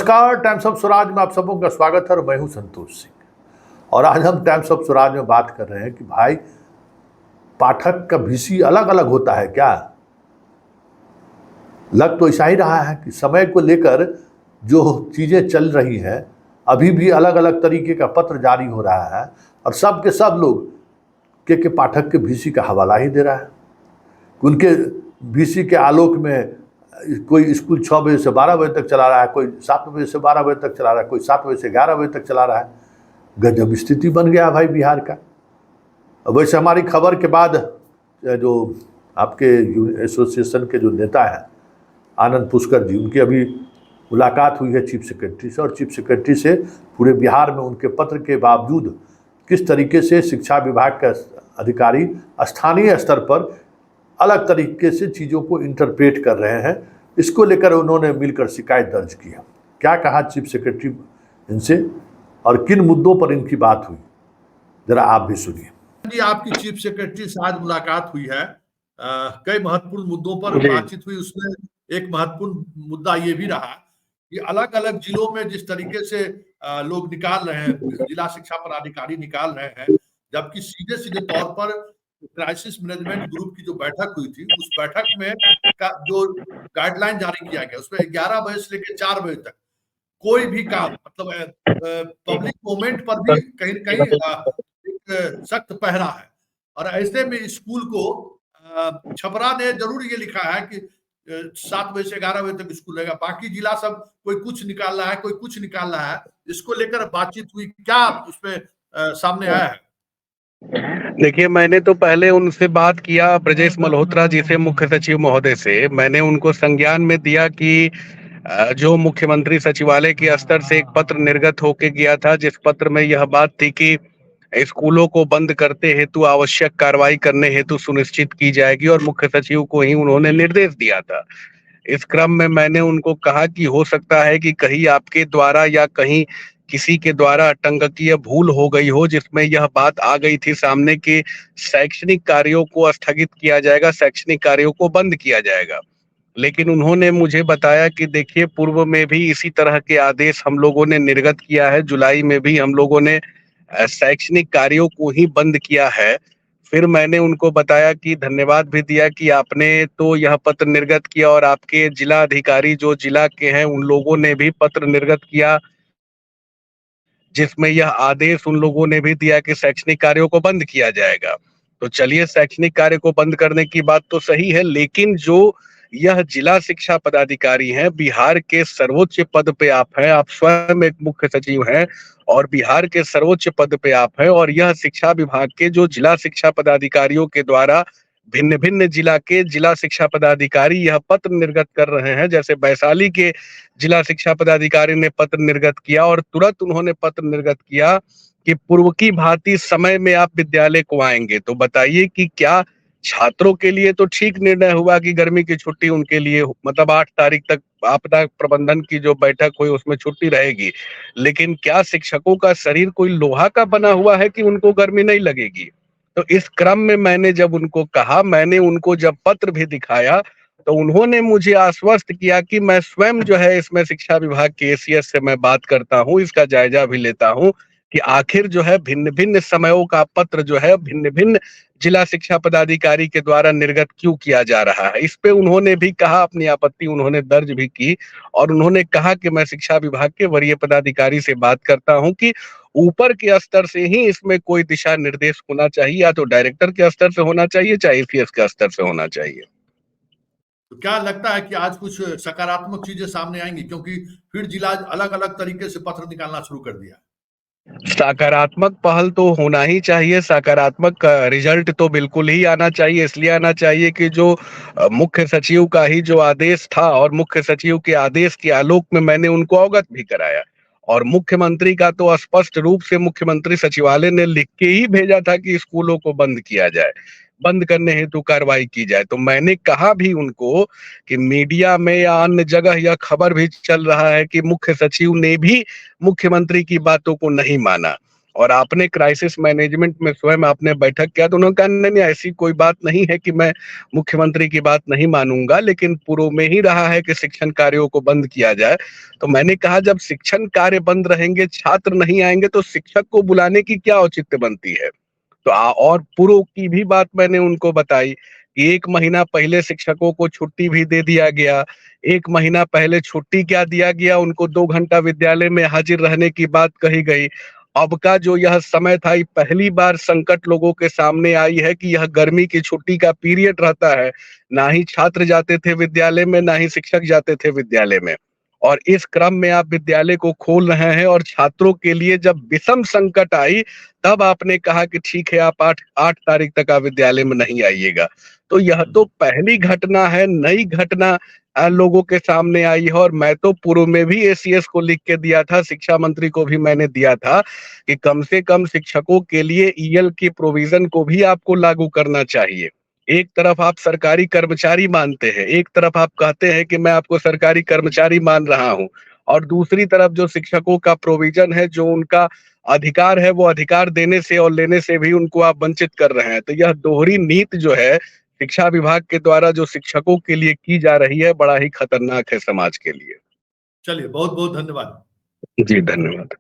नमस्कार, times of Swaraj में आप सबों का स्वागत है और मैं हूं संतोष सिंह। और आज हम टाइम्स ऑफ स्वराज में बात कर रहे हैं कि भाई पाठक का वीसी अलग अलग होता है क्या। लग तो ऐसा ही रहा है कि समय को लेकर जो चीज़ें चल रही हैं, अभी भी अलग अलग तरीके का पत्र जारी हो रहा है और सब के सब लोग के पाठक के वीसी का हवाला ही दे रहा है। उनके वीसी के आलोक में कोई स्कूल 6 बजे से 12 बजे तक चला रहा है, कोई 7 बजे से 12 बजे तक चला रहा है, कोई 7 बजे से 11 बजे तक चला रहा है। गजब स्थिति बन गया भाई बिहार का। वैसे हमारी खबर के बाद जो आपके एसोसिएशन के जो नेता हैं आनंद पुष्कर जी, उनकी अभी मुलाकात हुई है चीफ सेक्रेटरी से, और चीफ सेक्रेटरी से पूरे बिहार में उनके पत्र के बावजूद किस तरीके से शिक्षा विभाग का अधिकारी स्थानीय स्तर पर अलग तरीके से चीज़ों को इंटरप्रेट कर रहे हैं, इसको लेकर उन्होंने मिलकर शिकायत दर्ज की है। क्या कहा चीफ सेक्रेटरी इनसे और किन मुद्दों पर इनकी बात हुई, जरा आप भी सुनिए। जी, आपकी चीफ सेक्रेटरी से आज मुलाकात हुई है, कई महत्वपूर्ण मुद्दों पर बातचीत हुई। उसमें एक महत्वपूर्ण मुद्दा ये भी रहा कि अलग अलग जिलों में जिस तरीके से लोग निकाल रहे हैं, जिला शिक्षा पदाधिकारी निकाल रहे हैं, जबकि सीधे सीधे तौर पर क्राइसिस मैनेजमेंट ग्रुप की जो बैठक हुई थी, उस बैठक में का जो गाइडलाइन जारी किया गया उसमें 11 बजे से लेकर 4 बजे तक कोई भी काम, मतलब पब्लिक मूवमेंट पर भी कहीं न कहीं एक सख्त पहरा है। और ऐसे में स्कूल को छपरा ने जरूर ये लिखा है कि 7 बजे से 11 बजे तक स्कूल रहेगा, बाकी जिला सब कोई कुछ निकाल रहा है, कोई कुछ निकाल रहा है। इसको लेकर बातचीत हुई, क्या उसमें सामने आया है? देखिए, मैंने तो पहले उनसे बात किया, ब्रजेश मल्होत्रा जी से, मुख्य सचिव महोदय से। मैंने उनको संज्ञान में दिया कि जो मुख्यमंत्री सचिवालय के स्तर से एक पत्र निर्गत होके गया था, जिस पत्र में यह बात थी कि स्कूलों को बंद करते हेतु आवश्यक कार्रवाई करने हेतु सुनिश्चित की जाएगी, और मुख्य सचिव को ही उन्होंने निर्देश दिया था। इस क्रम में मैंने उनको कहा कि हो सकता है कि कहीं आपके द्वारा या कहीं किसी के द्वारा आतंककीय भूल हो गई हो, जिसमें यह बात आ गई थी सामने कि शैक्षणिक कार्यों को स्थगित किया जाएगा, शैक्षणिक कार्यों को बंद किया जाएगा। लेकिन उन्होंने मुझे बताया कि देखिए, पूर्व में भी इसी तरह के आदेश हम लोगों ने निर्गत किया है। जुलाई में भी हम लोगों ने शैक्षणिक कार्यों को ही बंद किया है। फिर मैंने उनको बताया कि धन्यवाद भी दिया कि आपने तो यह पत्र निर्गत किया और आपके जिला अधिकारी जो जिला के हैं उन लोगों ने भी पत्र निर्गत किया, जिसमें यह आदेश उन लोगों ने भी दिया कि शैक्षणिक कार्यों को बंद किया जाएगा। तो चलिए, शैक्षणिक कार्य को बंद करने की बात तो सही है, लेकिन जो यह जिला शिक्षा पदाधिकारी हैं, बिहार के सर्वोच्च पद पे आप हैं, आप स्वयं एक मुख्य सचिव हैं और बिहार के सर्वोच्च पद पे आप हैं, और यह शिक्षा विभाग के जो जिला शिक्षा पदाधिकारियों के द्वारा भिन्न भिन्न जिला के जिला शिक्षा पदाधिकारी यह पत्र निर्गत कर रहे हैं। जैसे वैशाली के जिला शिक्षा पदाधिकारी ने पत्र निर्गत किया और तुरंत उन्होंने पत्र निर्गत किया कि पूर्व की भांति समय में आप विद्यालय को आएंगे। तो बताइए कि क्या छात्रों के लिए तो ठीक निर्णय हुआ कि गर्मी की छुट्टी उनके लिए, मतलब 8 तारीख तक आपदा प्रबंधन की जो बैठक हुई उसमें छुट्टी रहेगी, लेकिन क्या शिक्षकों का शरीर कोई लोहा का बना हुआ है कि उनको गर्मी नहीं लगेगी? तो इस क्रम में मैंने जब उनको कहा, मैंने उनको जब पत्र भी दिखाया, तो उन्होंने मुझे आश्वस्त किया कि मैं स्वयं जो है इसमें शिक्षा विभाग के एसीएस से मैं बात करता हूँ, इसका जायजा भी लेता हूँ कि आखिर जो है भिन्न भिन्न समयों का पत्र जो है भिन्न भिन्न जिला शिक्षा पदाधिकारी के द्वारा निर्गत क्यों किया जा रहा है। इस पे उन्होंने भी कहा, अपनी आपत्ति उन्होंने दर्ज भी की, और उन्होंने कहा कि मैं शिक्षा विभाग के वरीय पदाधिकारी से बात करता हूं कि ऊपर के स्तर से ही इसमें कोई दिशा निर्देश होना चाहिए, या तो डायरेक्टर के स्तर से होना चाहिए, चाहे एसीएस के स्तर से होना चाहिए। तो क्या लगता है कि आज कुछ सकारात्मक चीजें सामने आएंगी, क्योंकि फिर जिला अलग अलग तरीके से पत्र निकालना शुरू कर दिया? सकारात्मक पहल तो होना ही चाहिए, सकारात्मक रिजल्ट तो बिल्कुल ही आना चाहिए। इसलिए आना चाहिए कि जो मुख्य सचिव का ही जो आदेश था, और मुख्य सचिव के आदेश के आलोक में मैंने उनको अवगत भी कराया, और मुख्यमंत्री का तो स्पष्ट रूप से मुख्यमंत्री सचिवालय ने लिख के ही भेजा था कि स्कूलों को बंद किया जाए, बंद करने हेतु कार्रवाई की जाए। तो मैंने कहा भी उनको कि मीडिया में या अन्य जगह यह खबर भी चल रहा है कि मुख्य सचिव ने भी मुख्यमंत्री की बातों को नहीं माना, और आपने क्राइसिस मैनेजमेंट में स्वयं आपने बैठक किया, तो उन्होंने कहा नहीं नहीं ऐसी कोई बात नहीं है कि मैं मुख्यमंत्री की बात नहीं मानूंगा, लेकिन पूर्व में ही रहा है कि शिक्षण कार्यों को बंद किया जाए। तो मैंने कहा जब शिक्षण कार्य बंद रहेंगे, छात्र नहीं आएंगे, तो शिक्षक को बुलाने की क्या औचित्य बनती है। तो और पूर्व की भी बात मैंने उनको बताई कि 1 महीना पहले शिक्षकों को छुट्टी भी दे दिया गया। 1 महीना पहले छुट्टी क्या दिया गया, उनको 2 घंटा विद्यालय में हाजिर रहने की बात कही गई। अब का जो यह समय था, ये पहली बार संकट लोगों के सामने आई है कि यह गर्मी की छुट्टी का पीरियड रहता है। ना ही छात्र जाते थे विद्यालय में, ना ही शिक्षक जाते थे विद्यालय में। और इस क्रम में आप विद्यालय को खोल रहे हैं और छात्रों के लिए जब विषम संकट आई, तब आपने कहा कि ठीक है आप 8 तारीख तक आप विद्यालय में नहीं आइएगा। तो यह तो पहली घटना है, नई घटना लोगों के सामने आई है। और मैं तो पूर्व में भी एसीएस को लिख के दिया था, शिक्षा मंत्री को भी मैंने दिया था कि कम से कम शिक्षकों के लिए ईएल की प्रोविजन को भी आपको लागू करना चाहिए। एक तरफ आप सरकारी कर्मचारी मानते हैं, एक तरफ आप कहते हैं कि मैं आपको सरकारी कर्मचारी मान रहा हूँ, और दूसरी तरफ जो शिक्षकों का प्रोविजन है, जो उनका अधिकार है, वो अधिकार देने से और लेने से भी उनको आप वंचित कर रहे हैं। तो यह दोहरी नीति जो है शिक्षा विभाग के द्वारा जो शिक्षकों के लिए की जा रही है, बड़ा ही खतरनाक है समाज के लिए। चलिए, बहुत बहुत धन्यवाद। जी धन्यवाद।